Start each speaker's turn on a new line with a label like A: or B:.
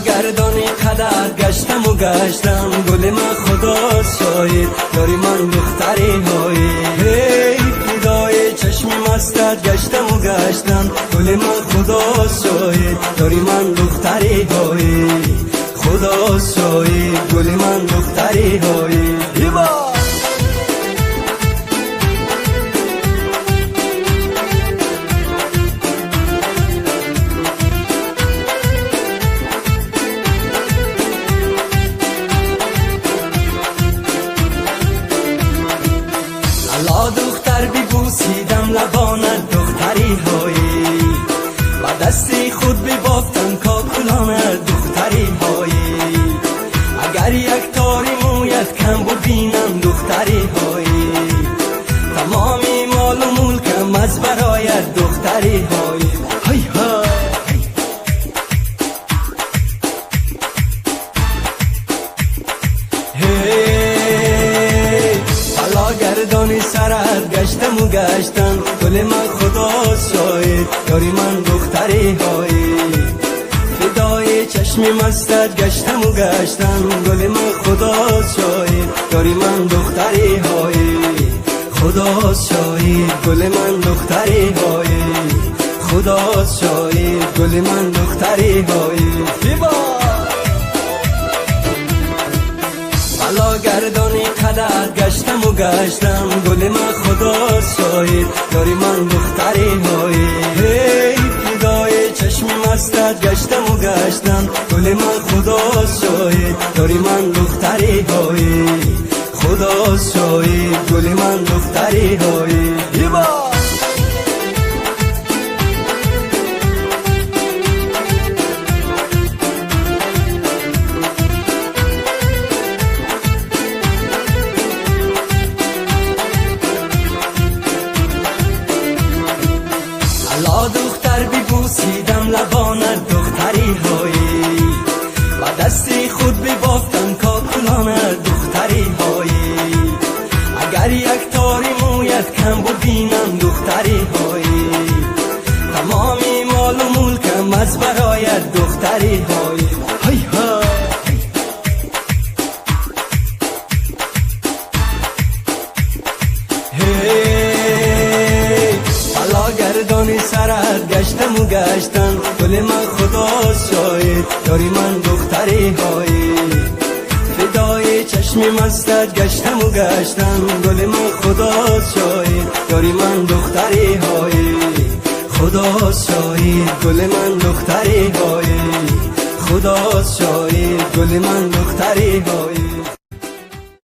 A: گردانی قدر گشتم و گشتم، گل من خدا شاید داری من دختری هایی. هی فدای چشم مستت گشتم و گشتم، گل من خدا شاید داری من دختری هایی. خدا شاید گل من دختری هایی. دختر ببوسیدم لبانت دختری هایی، و دستی خود ببافتم کاکلانت دختری هایی. اگر یک تاری مویت کم ببینم دختری هایی، تمامی مال و ملکم از برایت دختری هایی. های های گردانی سرت گشتم و گشتم، گل من خدا شاید داری من دختری هایی. فدای چشم مستت گشتم و گشتم، گل من خدا شاید داری من دختری هایی. خدا شاید گل من دختری هایی. خدا شاید گل من دختری هایی. گردانی قدر گشتم و گشتم، گل من خدا شاید داری من دختری هایی. هی فدای چشم مستت گشتم و گشتم، گل من خدا شاید داری من دختری هایی. خدا شاید گل من دختری هایی. دختر ببوسیدم لبانت دختری هایی، و دستی خود ببافتم کاکلانت دختری هایی. اگر یک تاری مویت کم ببینم دختری هایی، تمامی مال و ملکم از برایت دختری هایی. های های گردانی سرت گشتم و گشتم، گل من خدا شاید داری من دختری هایی. فدای چشم مستت گشتم و گشتم، گل من خدا شاید داری من دختری هایی. خدا شاید گل من دختری هایی. خدا شاید گل من دختری هایی.